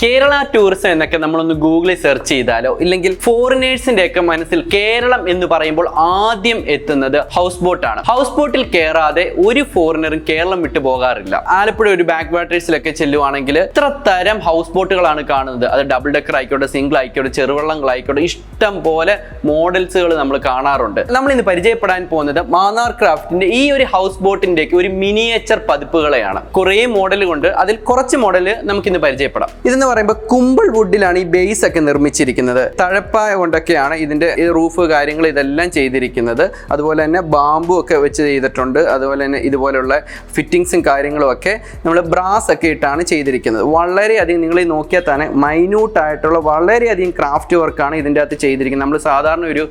Kerala tourism എന്നൊക്കെ നമ്മളൊന്ന് ഗൂഗിളിൽ സെർച്ച് ചെയ്താലോ, ഇല്ലെങ്കിൽ ഫോറിനേഴ്സിന്റെ ഒക്കെ മനസ്സിൽ കേരളം എന്ന് പറയുമ്പോൾ ആദ്യം എത്തുന്നത് ഹൗസ് ബോട്ടാണ്. ഹൗസ് ബോട്ടിൽ കയറാതെ ഒരു ഫോറിനറും കേരളം വിട്ടു പോകാറില്ല. ആലപ്പുഴ ഒരു ബാക്ക് വാട്ടേഴ്സിലൊക്കെ ചെല്ലുവാണെങ്കിൽ ഇത്ര തരം ഹൗസ് ബോട്ടുകളാണ് കാണുന്നത്. അത് ഡബിൾ ഡെക്കർ ആയിക്കോട്ടെ, സിംഗിൾ ആയിക്കോട്ടെ, ചെറുവള്ളങ്ങളായിക്കോട്ടെ, ഇഷ്ടം പോലെ മോഡൽസുകൾ നമ്മൾ കാണാറുണ്ട്. നമ്മൾ ഇന്ന് പരിചയപ്പെടാൻ പോകുന്നത് മാന്നാർ ക്രാഫ്റ്റിന്റെ ഈ ഒരു ഹൗസ് ബോട്ടിന്റെ ഒരു മിനിയേച്ചർ പതിപ്പുകളെയാണ്. കുറേ മോഡലുകൊണ്ട് അതിൽ കുറച്ച് മോഡൽ നമുക്കിന്ന് പരിചയപ്പെടാം. ഇതെന്ന് പറയുമ്പോൾ കുമ്പിൾ വുഡിലാണ് ഈ ബേസ് ഒക്കെ നിർമ്മിച്ചിരിക്കുന്നത്. തഴപ്പായ കൊണ്ടൊക്കെയാണ് ഇതിന്റെ റൂഫ് കാര്യങ്ങൾ ഇതെല്ലാം ചെയ്തിരിക്കുന്നത്. അതുപോലെ തന്നെ ബാമ്പു ഒക്കെ വെച്ച് ചെയ്തിട്ടുണ്ട്. അതുപോലെ തന്നെ ഇതുപോലുള്ള ഫിറ്റിങ്സും കാര്യങ്ങളും ഒക്കെ നമ്മൾ ബ്രാസ് ഒക്കെ ഇട്ടാണ് ചെയ്തിരിക്കുന്നത്. വളരെയധികം നിങ്ങൾ ഈ നോക്കിയാൽ തന്നെ മൈന്യൂട്ട് ആയിട്ടുള്ള വളരെയധികം ക്രാഫ്റ്റ് വർക്കാണ് ഇതിൻ്റെ അകത്ത് ചെയ്തിരിക്കുന്നത്. നമ്മൾ സാധാരണ ഒരു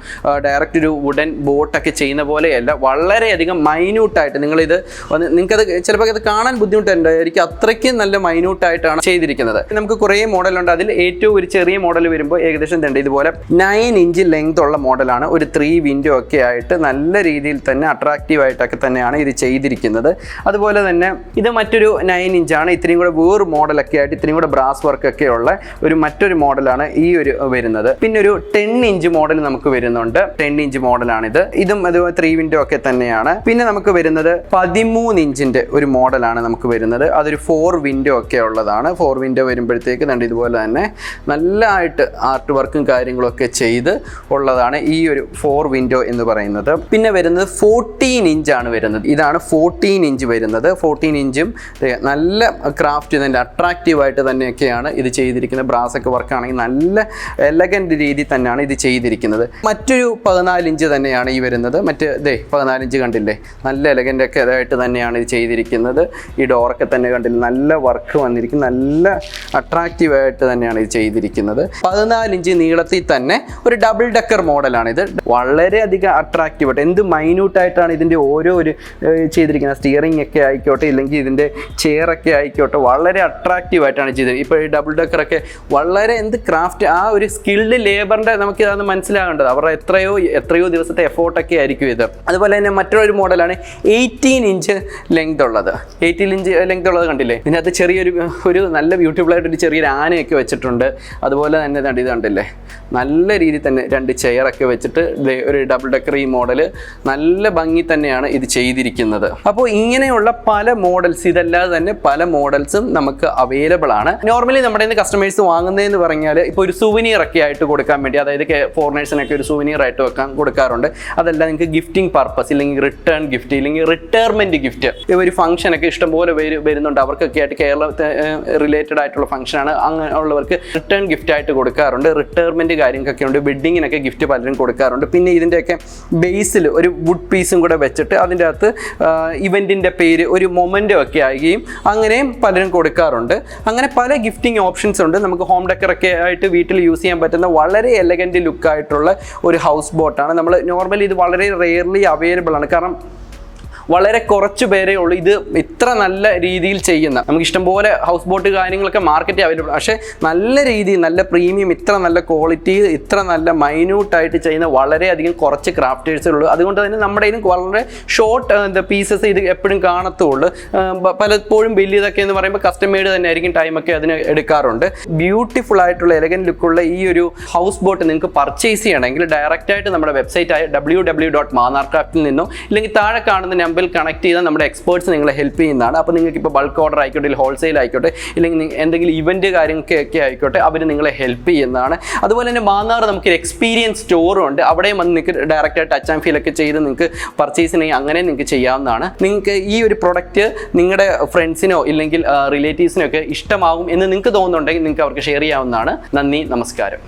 ഡയറക്റ്റ് ഒരു വുഡൻ ബോട്ടൊക്കെ ചെയ്യുന്ന പോലെയല്ല, വളരെയധികം മൈന്യൂട്ടായിട്ട് നിങ്ങളിത് നിങ്ങൾക്കത് ചിലപ്പോൾ അത് കാണാൻ ബുദ്ധിമുട്ടുണ്ടായിരിക്കും. അത്രയ്ക്ക് നല്ല മൈന്യൂട്ടായിട്ടാണ് ചെയ്തിരിക്കുന്നത്. നമുക്ക് കുറേ മോഡലുണ്ട്. അതിൽ ഏറ്റവും ഒരു ചെറിയ മോഡൽ വരുമ്പോൾ ഏകദേശം ഇതുപോലെ 9 ഇഞ്ച് ലെങ്ത് ഉള്ള മോഡലാണ്. ഒരു 3 വിൻഡോ ഒക്കെ ആയിട്ട് നല്ല രീതിയിൽ തന്നെ അട്രാക്റ്റീവ് ആയിട്ടൊക്കെ തന്നെയാണ് ഇത് ചെയ്തിരിക്കുന്നത്. അതുപോലെ തന്നെ ഇത് മറ്റൊരു 9 ഇഞ്ചാണ്. ഇത്രയും കൂടെ വേറെ മോഡലൊക്കെ ആയിട്ട് ഇത്രയും കൂടെ ബ്രാസ് വർക്ക് ഒക്കെ ഉള്ള മറ്റൊരു മോഡലാണ് ഈ ഒരു വരുന്നത്. പിന്നെ ഒരു 10 ഇഞ്ച് മോഡൽ നമുക്ക് വരുന്നുണ്ട്. 10 ഇഞ്ച് മോഡലാണിത്. ഇതും അതുപോലെ 3 വിൻഡോ ഒക്കെ തന്നെയാണ്. പിന്നെ നമുക്ക് വരുന്നത് 13 ഇഞ്ചിന്റെ ഒരു മോഡലാണ് നമുക്ക് വരുന്നത്. അതൊരു 4 വിൻഡോ ഒക്കെ ഉള്ളതാണ്. 4 വിൻഡോ വരുമ്പോഴത്തേക്ക് ഇതുപോലെ തന്നെ നല്ലതായിട്ട് ആർട്ട് വർക്കും കാര്യങ്ങളൊക്കെ ചെയ്ത് ഉള്ളതാണ് ഈ ഒരു 4 വിൻഡോ എന്ന് പറയുന്നത്. പിന്നെ വരുന്നത് 14 ഇഞ്ചാണ് വരുന്നത്. ഇതാണ് 14 ഇഞ്ച് വരുന്നത്. 14 ഇഞ്ചും നല്ല ക്രാഫ്റ്റ് നല്ല അട്രാക്റ്റീവ് ആയിട്ട് തന്നെയൊക്കെയാണ് ഇത് ചെയ്തിരിക്കുന്നത്. ബ്രാസ് ഒക്കെ വർക്കാണെങ്കിൽ നല്ല എലഗന്റ് രീതി തന്നെയാണ് ഇത് ചെയ്തിരിക്കുന്നത്. മറ്റൊരു 14 ഇഞ്ച് തന്നെയാണ് ഈ വരുന്നത്. 14 ഇഞ്ച് കണ്ടില്ലേ, നല്ല എലഗന്റ് ഒക്കെ ആയിട്ട് തന്നെയാണ് ഇത് ചെയ്തിരിക്കുന്നത്. ഈ ഡോറൊക്കെ തന്നെ കണ്ടില്ലേ, നല്ല വർക്ക് വന്നിരിക്കും, നല്ല അട്രാക്റ്റീവ് ആയിട്ട് തന്നെയാണ് ഇത് ചെയ്തിരിക്കുന്നത്. 14 ഇഞ്ച് നീളത്തിൽ തന്നെ ഒരു ഡബിൾ ഡെക്കർ മോഡലാണ് ഇത്. വളരെയധികം അട്രാക്റ്റീവ് ആയിട്ട് എന്ത് മൈന്യൂട്ടായിട്ടാണ് ഇതിൻ്റെ ഓരോ ഒരു ചെയ്തിരിക്കുന്നത്. സ്റ്റിയറിംഗ് ഒക്കെ ആയിക്കോട്ടെ, ഇല്ലെങ്കിൽ ഇതിൻ്റെ ചെയറൊക്കെ ആയിക്കോട്ടെ, വളരെ അട്രാക്റ്റീവ് ആയിട്ടാണ് ചെയ്തത്. ഇപ്പോൾ ഈ ഡബിൾ ഡെക്കറൊക്കെ വളരെ എന്ത് ക്രാഫ്റ്റ്, ആ ഒരു സ്കിൽഡ് ലേബറിൻ്റെ നമുക്ക് അത് മനസ്സിലാകേണ്ടത്. അവരുടെ എത്രയോ ദിവസത്തെ എഫോർട്ടൊക്കെ ആയിരിക്കും ഇത്. അതുപോലെ തന്നെ മറ്റൊരു മോഡലാണ് 18 ഇഞ്ച് ലെങ്ത് ഉള്ളത്. 18 ഇഞ്ച് ലെങ്ത് ഉള്ളത് കണ്ടില്ലേ, ഇതിനകത്ത് ചെറിയൊരു നല്ല ബ്യൂട്ടിഫുള്ളായിട്ടൊരു ചെറിയൊരു ആനയൊക്കെ വെച്ചിട്ടുണ്ട്. അതുപോലെ തന്നെ ഇത് കണ്ടില്ലേ, നല്ല രീതിയിൽ തന്നെ 2 ചെയറൊക്കെ വെച്ചിട്ട് ഒരു ഡബിൾ ഡെക്കർ ഈ മോഡല് നല്ല ഭംഗി തന്നെയാണ് ഇത് ചെയ്തിരിക്കുന്നത്. അപ്പോൾ ഇങ്ങനെയുള്ള പല മോഡൽസ്, ഇതല്ലാതെ തന്നെ പല മോഡൽസും നമുക്ക് അവൈലബിൾ ആണ്. നോർമലി നമ്മുടെ ഇന്ന് കസ്റ്റമേഴ്സ് വാങ്ങുന്നതെന്ന് പറഞ്ഞാൽ ഇപ്പോൾ ഒരു സുവനീർ ഒക്കെ ആയിട്ട് കൊടുക്കാൻ വേണ്ടി, അതായത് ഫോറിനേഴ്സിനൊക്കെ ഒരു സുവനീർ ആയിട്ട് വെക്കാൻ കൊടുക്കാറുണ്ട്. അതല്ല നിങ്ങൾക്ക് ഗിഫ്റ്റിംഗ് പർപ്പസ്, ഇല്ലെങ്കിൽ റിട്ടേൺ ഗിഫ്റ്റ്, ഇല്ലെങ്കിൽ റിട്ടയർമെൻറ്റ് ഗിഫ്റ്റ്, ഒരു ഫംഗ്ഷനൊക്കെ ഇഷ്ടംപോലെ വരുന്നുണ്ട്. അവർക്കൊക്കെ ആയിട്ട് കേരളത്തെ റിലേറ്റഡ് ആയിട്ടുള്ള ഫംഗ്ഷനാണ്. അങ്ങനെ ഉള്ളവർക്ക് റിട്ടേൺ ഗിഫ്റ്റ് ആയിട്ട് കൊടുക്കാറുണ്ട്. റിട്ടയർമെൻറ്റ് കാര്യങ്ങൾക്കൊക്കെ ഉണ്ട്. വെഡ്ഡിങ്ങിനൊക്കെ ഗിഫ്റ്റ് പലരും കൊടുക്കാറുണ്ട്. പിന്നെ ഇതിൻ്റെയൊക്കെ ബേസിൽ ഒരു വുഡ് പീസും കൂടെ വെച്ചിട്ട് അതിൻ്റെ അകത്ത് ഇവൻറ്റിൻ്റെ പേര്, ഒരു മൊമെൻ്റ് ഒക്കെ ആകുകയും അങ്ങനെയും പലരും കൊടുക്കാറുണ്ട്. അങ്ങനെ പല ഗിഫ്റ്റിംഗ് ഓപ്ഷൻസ് ഉണ്ട്. നമുക്ക് ഹോം ഡെക്കറൊക്കെ ആയിട്ട് വീട്ടിൽ യൂസ് ചെയ്യാൻ പറ്റുന്ന വളരെ എലഗൻറ്റ് ലുക്കായിട്ടുള്ള ഒരു ഹൗസ് ബോട്ടാണ്. നമ്മൾ നോർമലി ഇത് വളരെ റെയർലി അവൈലബിൾ ആണ്. കാരണം വളരെ കുറച്ച് പേരേ ഉള്ളൂ ഇത് ഇത്ര നല്ല രീതിയിൽ ചെയ്യുന്ന. നമുക്ക് ഇഷ്ടംപോലെ ഹൗസ് ബോട്ട് കാര്യങ്ങളൊക്കെ മാർക്കറ്റ് അവൈലബിൾ, പക്ഷേ നല്ല രീതിയിൽ നല്ല പ്രീമിയം, ഇത്ര നല്ല ക്വാളിറ്റി, ഇത്ര നല്ല മൈന്യൂട്ടായിട്ട് ചെയ്യുന്ന വളരെയധികം കുറച്ച് ക്രാഫ്റ്റേഴ്സേ ഉള്ളൂ. അതുകൊണ്ട് തന്നെ നമ്മുടെ ഇതിന് വളരെ ഷോർട്ട് പീസസ് ഇത് എപ്പോഴും കാണത്തുള്ളൂ. പലപ്പോഴും വലിയതൊക്കെ എന്ന് പറയുമ്പോൾ കസ്റ്റമേഡ് തന്നെ ആയിരിക്കും, ടൈമൊക്കെ അതിന് എടുക്കാറുണ്ട്. ബ്യൂട്ടിഫുൾ ആയിട്ടുള്ള എലഗൻറ്റ് ലുക്കുള്ള ഈ ഒരു ഹൗസ് ബോട്ട് നിങ്ങൾക്ക് പർച്ചേസ് ചെയ്യണമെങ്കിൽ ഡയറക്റ്റായിട്ട് നമ്മുടെ വെബ്സൈറ്റായ www.manarcraft നിന്നോ, ഇല്ലെങ്കിൽ താഴെ കാണുന്ന കണക്ട് ചെയ്താൽ നമ്മുടെ എക്സ്പേർട്സ് നിങ്ങളെ ഹെൽപ്പ് ചെയ്യുന്നതാണ്. അപ്പോൾ നിങ്ങൾക്ക് ഇപ്പോൾ ബൾക്ക് ഓർഡർ ആയിക്കോട്ടെ, ഹോൾസെയിൽ ആയിക്കോട്ടെ, ഇല്ലെങ്കിൽ എന്തെങ്കിലും ഇവൻറ്റ് കാര്യങ്ങളൊക്കെ ആയിക്കോട്ടെ, അവർ നിങ്ങളെ ഹെൽപ്പ് ചെയ്യുന്നതാണ്. അതുപോലെ തന്നെ മാന്നാർ നമുക്കൊരു എക്സ്പീരിയൻസ് സ്റ്റോറും ഉണ്ട്. അവിടെയും വന്ന് നിങ്ങൾക്ക് ഡയറക്റ്റായിട്ട് ടച്ച് ആൻഡ് ഫീൽ ഒക്കെ ചെയ്ത് നിങ്ങൾക്ക് പർച്ചേസ് ചെയ്യണമെങ്കിൽ അങ്ങനെ നിങ്ങൾക്ക് ചെയ്യാവുന്നതാണ്. നിങ്ങൾക്ക് ഈ ഒരു പ്രൊഡക്റ്റ് നിങ്ങളുടെ ഫ്രണ്ട്സിനോ ഇല്ലെങ്കിൽ റിലേറ്റീവ്സിനോ ഒക്കെ ഇഷ്ടമാകും എന്ന് നിങ്ങൾക്ക് തോന്നുന്നുണ്ടെങ്കിൽ നിങ്ങൾക്ക് അവർക്ക് ഷെയർ ചെയ്യാവുന്നതാണ്. നന്ദി, നമസ്കാരം.